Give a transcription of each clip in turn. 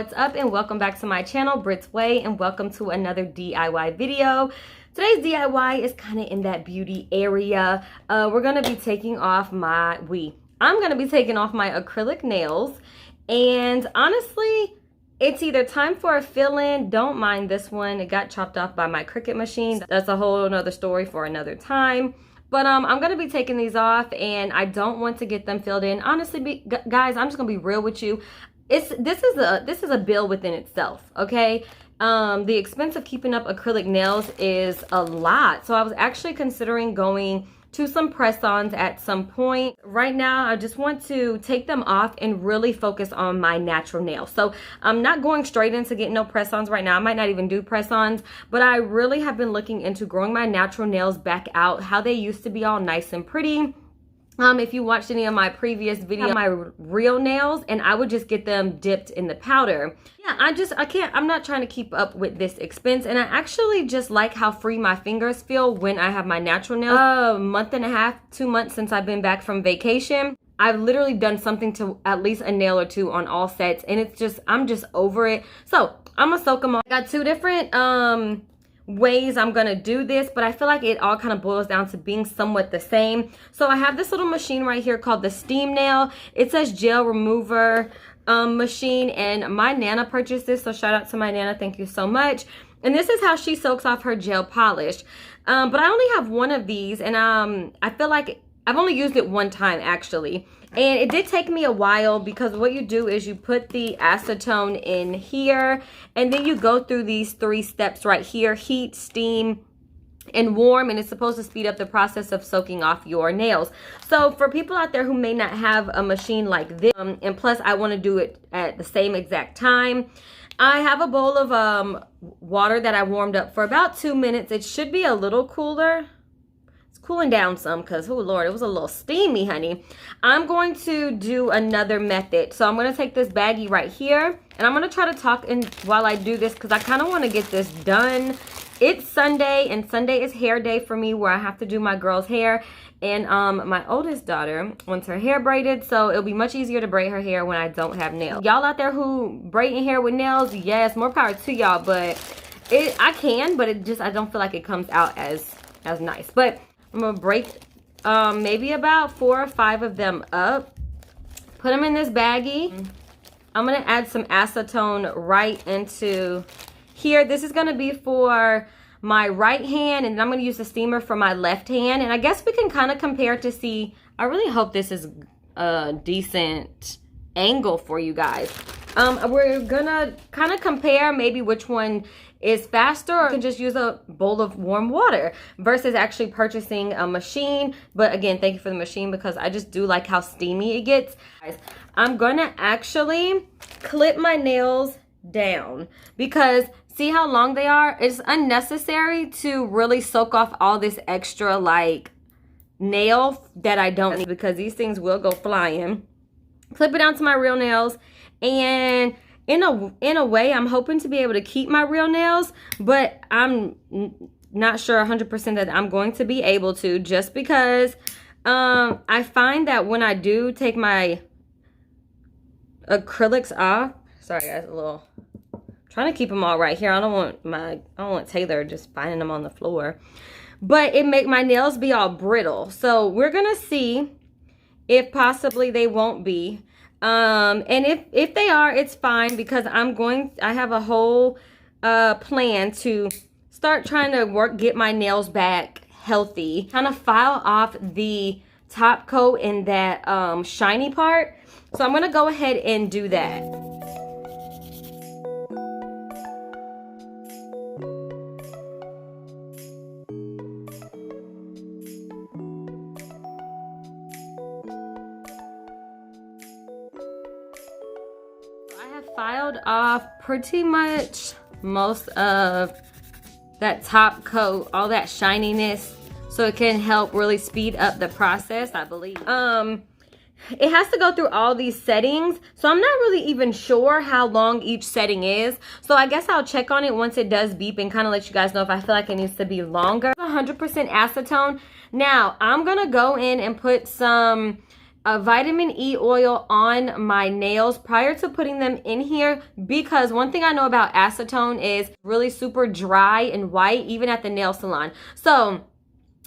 what's up, and welcome back to my channel, Britsway, and welcome to another DIY video. Today's DIY is kind of in that beauty area. I'm gonna be taking off my acrylic nails, and honestly, it's either time for a fill-in. Don't mind this one. It got chopped off by my Cricut machine. That's a whole nother story for another time. But I'm gonna be taking these off, and I don't want to get them filled in. Honestly, guys, I'm just gonna be real with you. This is a bill within itself, okay? The expense of keeping up acrylic nails is a lot. So I was actually considering going to some press-ons at some point. Right now, I just want to take them off and really focus on my natural nails. So I'm not going straight into getting no press-ons right now. I might not even do press-ons, but I really have been looking into growing my natural nails back out, how they used to be all nice and pretty. If you watched any of my previous videos, my real nails, and I would just get them dipped in the powder. Yeah, I'm not trying to keep up with this expense, and I actually just like how free my fingers feel when I have my natural nails. A month and a half, 2 months since I've been back from vacation. I've literally done something to at least a nail or two on all sets, and it's just, I'm just over it. So I'm gonna soak them off. I got two different ways I'm gonna do this, but I feel like it all kind of boils down to being somewhat the same. So I have this little machine right here called the Steam Nail. It says gel remover machine, and my Nana purchased this, so shout out to my Nana, thank you so much. And this is how she soaks off her gel polish. But I only have one of these, and I feel like I've only used it one time actually. And it did take me a while, because what you do is you put the acetone in here, and then you go through these 3 steps right here: heat, steam, and warm, and it's supposed to speed up the process of soaking off your nails. So for people out there who may not have a machine like this, and plus I want to do it at the same exact time, I have a bowl of water that I warmed up for about 2 minutes. It should be a little cooler. Cooling down some, because, oh Lord, it was a little steamy, honey. I'm going to do another method. So I'm going to take this baggie right here, and I'm going to try to talk while I do this, because I kind of want to get this done. It's Sunday, and Sunday is hair day for me, where I have to do my girl's hair. And my oldest daughter wants her hair braided, so it'll be much easier to braid her hair when I don't have nails. Y'all out there who braiding hair with nails, yes, more power to y'all. But I can, but I don't feel like it comes out as nice. But I'm gonna break maybe about 4 or 5 of them up, put them in this baggie. I'm gonna add some acetone right into here. This is gonna be for my right hand, and I'm gonna use the steamer for my left hand. And I guess we can kind of compare to see. I really hope this is a decent angle for you guys. We're gonna kind of compare maybe which one is faster, or you can just use a bowl of warm water versus actually purchasing a machine. But again, thank you for the machine, because I just do like how steamy it gets. I'm gonna actually clip my nails down, because see how long they are? It's unnecessary to really soak off all this extra like nail that I don't need, because these things will go flying. Clip it down to my real nails, and in a way, I'm hoping to be able to keep my real nails, but I'm not sure 100% that I'm going to be able to, just because I find that when I do take my acrylics off, sorry guys, trying to keep them all right here. I don't want Taylor just finding them on the floor, but it make my nails be all brittle. So we're gonna see if possibly they won't be. And if they are, it's fine, because I have a whole plan to start trying to get my nails back healthy, kind of file off the top coat and that shiny part. So I'm gonna go ahead and do that. Filed off pretty much most of that top coat, all that shininess, so it can help really speed up the process, I believe. It has to go through all these settings, so I'm not really even sure how long each setting is. So I guess I'll check on it once it does beep and kind of let you guys know if I feel like it needs to be longer. 100% acetone. Now I'm gonna go in and put some a vitamin E oil on my nails prior to putting them in here, because one thing I know about acetone is really super dry and white, even at the nail salon. So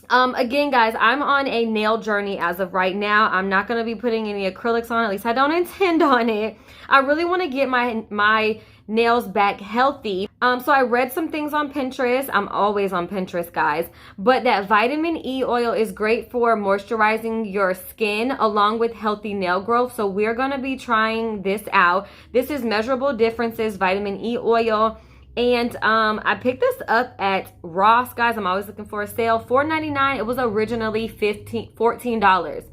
again, guys, I'm on a nail journey as of right now. I'm not going to be putting any acrylics on, at least I don't intend on it. I really want to get my nails back healthy. So I read some things on Pinterest. I'm always on Pinterest, guys. But that vitamin E oil is great for moisturizing your skin along with healthy nail growth. So we're going to be trying this out. This is Measurable Differences Vitamin E oil. And I picked this up at Ross, guys. I'm always looking for a sale. $4.99. It was originally $14.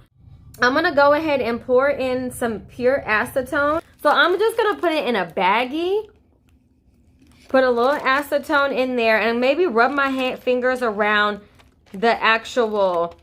I'm going to go ahead and pour in some pure acetone. So I'm just going to put it in a baggie. Put a little acetone in there and maybe rub my fingers around the actual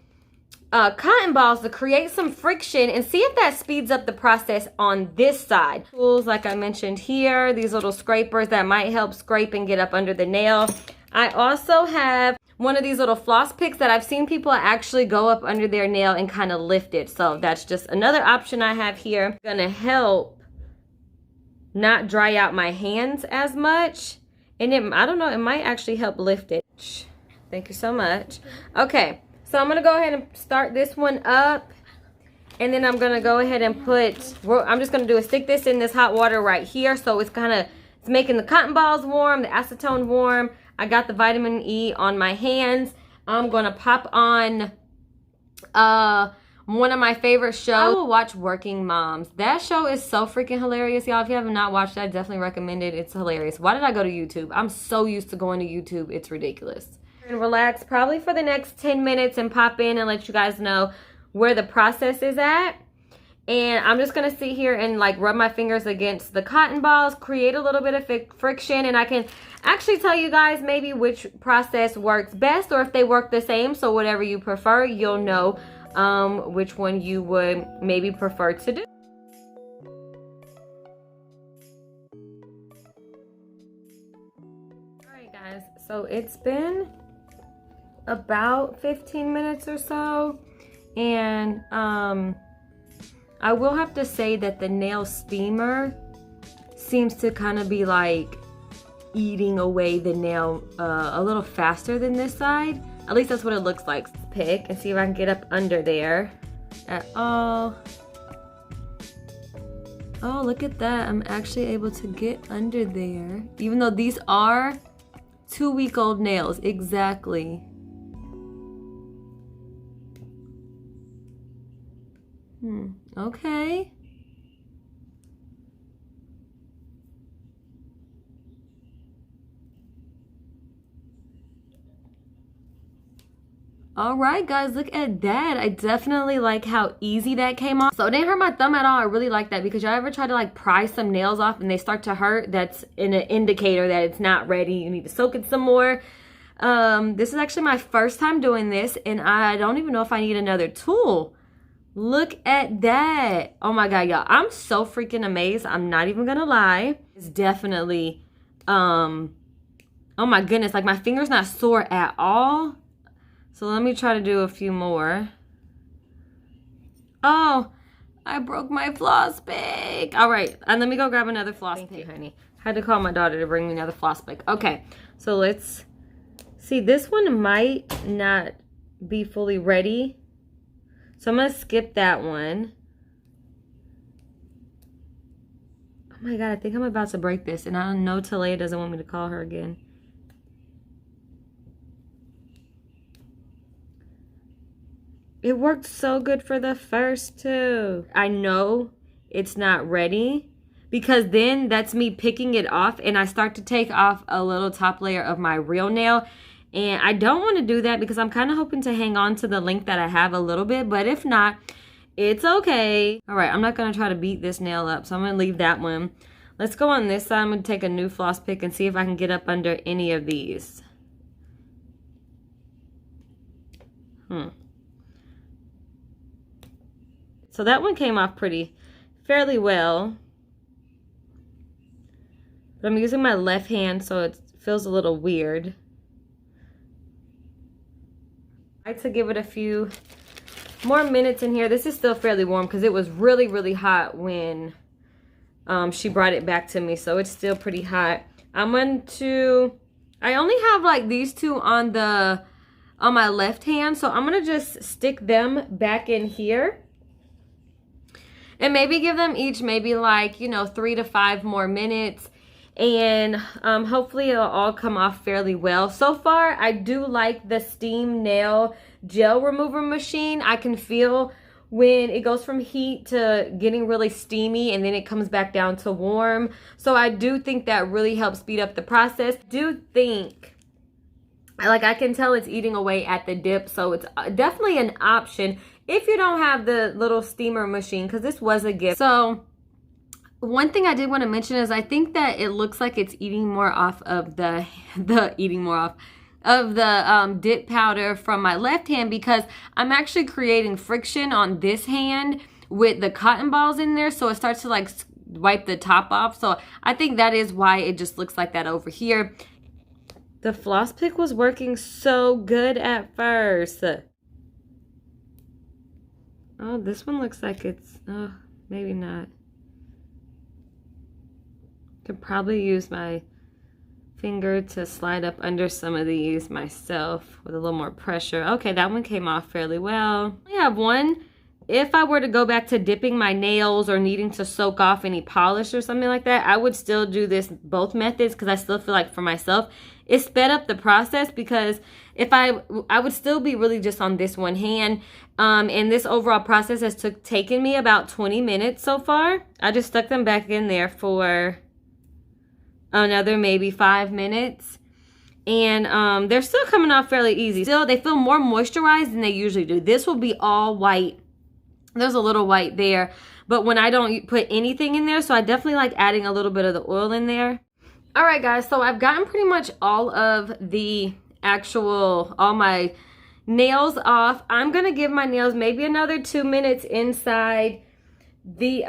cotton balls to create some friction and see if that speeds up the process on this side. Tools like I mentioned here, these little scrapers that might help scrape and get up under the nail. I also have one of these little floss picks that I've seen people actually go up under their nail and kind of lift it. So that's just another option I have here. Gonna help not dry out my hands as much. And I don't know, it might actually help lift it. Thank you so much. Okay, so I'm gonna go ahead and start this one up. And then I'm gonna go ahead and I'm just gonna stick this in this hot water right here. So it's making the cotton balls warm, the acetone warm. I got the vitamin E on my hands. I'm gonna pop on one of my favorite shows. I will watch Working Moms. That show is so freaking hilarious, y'all. If you have not watched it, I definitely recommend it. It's hilarious. Why did I go to YouTube? I'm so used to going to YouTube. It's ridiculous. And relax probably for the next 10 minutes and pop in and let you guys know where the process is at. And I'm just going to sit here and like rub my fingers against the cotton balls, create a little bit of friction, and I can actually tell you guys maybe which process works best or if they work the same. So whatever you prefer, you'll know which one you would maybe prefer to do. Alright guys, so it's been about 15 minutes or so, and I will have to say that the nail steamer seems to kind of be like eating away the nail a little faster than this side. At least that's what it looks like. Pick and see if I can get up under there at all. Oh, look at that. I'm actually able to get under there. Even though these are 2-week-old nails. Exactly. Okay. All right, guys, look at that. I definitely like how easy that came off. So it didn't hurt my thumb at all. I really like that, because y'all ever try to like pry some nails off and they start to hurt? That's an indicator that it's not ready. You need to soak it some more. This is actually my first time doing this, and I don't even know if I need another tool. Look at that. Oh my God, y'all. I'm so freaking amazed. I'm not even gonna lie. It's definitely, oh my goodness, like my finger's not sore at all. So let me try to do a few more. Oh, I broke my floss pick. All right, and let me go grab another floss pick. Thank you, honey. Had to call my daughter to bring me another floss pick. Okay, so let's see. This one might not be fully ready, so I'm gonna skip that one. Oh my God, I think I'm about to break this, and I know Talia doesn't want me to call her again. It worked so good for the first two. I know it's not ready, because then that's me picking it off and I start to take off a little top layer of my real nail. And I don't want to do that because I'm kind of hoping to hang on to the length that I have a little bit. But if not, it's okay. All right, I'm not going to try to beat this nail up, so I'm going to leave that one. Let's go on this side. I'm going to take a new floss pick and see if I can get up under any of these. So that one came off fairly well. But I'm using my left hand, so it feels a little weird. I like to give it a few more minutes in here. This is still fairly warm because it was really, really hot when she brought it back to me. So it's still pretty hot. I only have like these two on my left hand. So I'm going to just stick them back in here. And maybe give them each maybe like, you know, 3 to 5 more minutes. And hopefully it'll all come off fairly well. So far, I do like the steam nail gel remover machine. I can feel when it goes from heat to getting really steamy and then it comes back down to warm. So I do think that really helps speed up the process. I do think, like, I can tell it's eating away at the dip. So it's definitely an option if you don't have the little steamer machine, because this was a gift. So one thing I did want to mention is I think that it looks like it's eating more off of the dip powder from my left hand, because I'm actually creating friction on this hand with the cotton balls in there, so it starts to like wipe the top off. So I think that is why it just looks like that over here. The floss pick was working so good at first. Oh, this one looks like it's, oh, maybe not. Could probably use my finger to slide up under some of these myself with a little more pressure. Okay, that one came off fairly well. I have one. If I were to go back to dipping my nails or needing to soak off any polish or something like that, I would still do this both methods, because I still feel like for myself it sped up the process, because if I would still be really just on this one hand. And this overall process has taken me about 20 minutes so far. I just stuck them back in there for another maybe 5 minutes, and they're still coming off fairly easy. Still, they feel more moisturized than they usually do. This will be all white. There's a little white there, but when I don't put anything in there, so I definitely like adding a little bit of the oil in there. All right, guys, so I've gotten pretty much all of all my nails off. I'm gonna give my nails maybe another 2 minutes inside the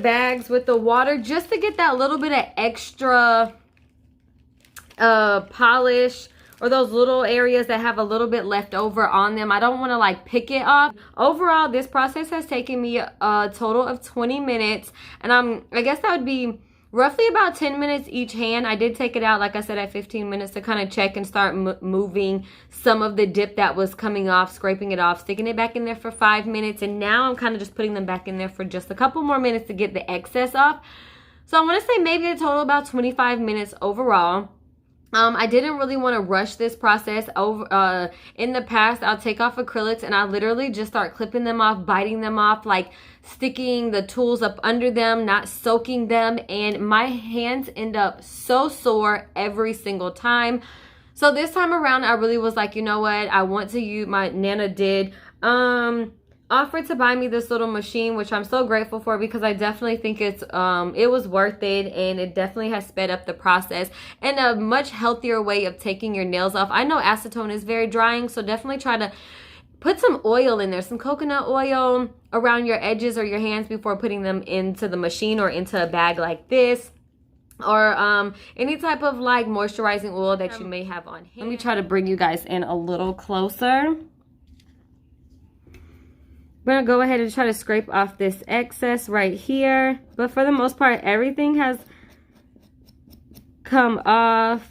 bags with the water, just to get that little bit of extra polish, or those little areas that have a little bit left over on them. I don't want to like pick it off. Overall, this process has taken me a total of 20 minutes, and I guess that would be roughly about 10 minutes each hand. I did take it out, like I said, at 15 minutes to kind of check and start moving some of the dip that was coming off, scraping it off, sticking it back in there for 5 minutes. And now I'm kind of just putting them back in there for just a couple more minutes to get the excess off. So I want to say maybe a total about 25 minutes overall. I didn't really want to rush this process. In the past, I'll take off acrylics and I literally just start clipping them off, biting them off, like sticking the tools up under them, not soaking them, and my hands end up so sore every single time. So this time around, I really was like, you know what? I want to use, my Nana did offered to buy me this little machine, which I'm so grateful for, because I definitely think it was worth it, and it definitely has sped up the process and a much healthier way of taking your nails off. I know acetone is very drying, so definitely try to put some oil in there, some coconut oil around your edges or your hands before putting them into the machine or into a bag like this, or any type of like moisturizing oil that you may have on hand. Let me try to bring you guys in a little closer. We're going to go ahead and try to scrape off this excess right here. But for the most part, everything has come off.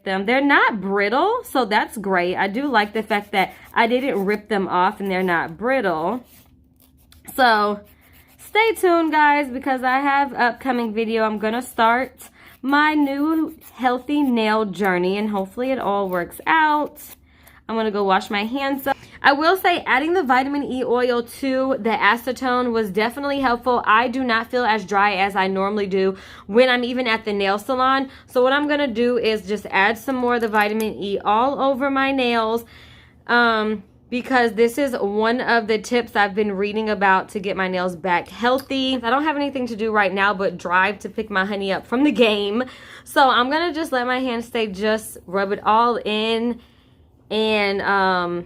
They're not brittle, so that's great. I do like the fact that I didn't rip them off and they're not brittle. So stay tuned, guys, because I have an upcoming video. I'm going to start my new healthy nail journey, and hopefully it all works out. I'm going to go wash my hands up. I will say adding the vitamin E oil to the acetone was definitely helpful. I do not feel as dry as I normally do when I'm even at the nail salon. So what I'm going to do is just add some more of the vitamin E all over my nails, because this is one of the tips I've been reading about to get my nails back healthy. I don't have anything to do right now but drive to pick my honey up from the game. So I'm going to just let my hands stay, just rub it all in. And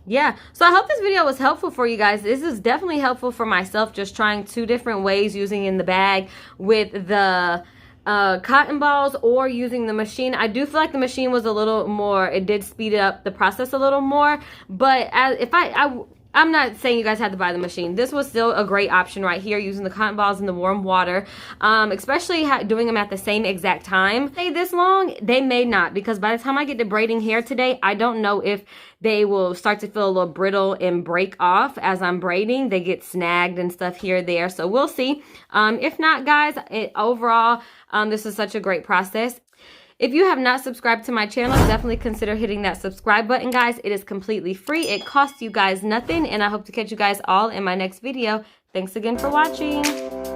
yeah, so I hope this video was helpful for you guys. This is definitely helpful for myself, just trying 2 different ways, using in the bag with the cotton balls or using the machine. I do feel like the machine was a little more, it did speed up the process a little more, but if I'm not saying you guys have to buy the machine. This was still a great option right here, using the cotton balls in the warm water, especially doing them at the same exact time. They this long, they may not, because by the time I get to braiding hair today, I don't know if they will start to feel a little brittle and break off as I'm braiding. They get snagged and stuff here or there, so we'll see. If not, guys, overall, this is such a great process. If you have not subscribed to my channel, definitely consider hitting that subscribe button, guys. It is completely free. It costs you guys nothing, and I hope to catch you guys all in my next video. Thanks again for watching.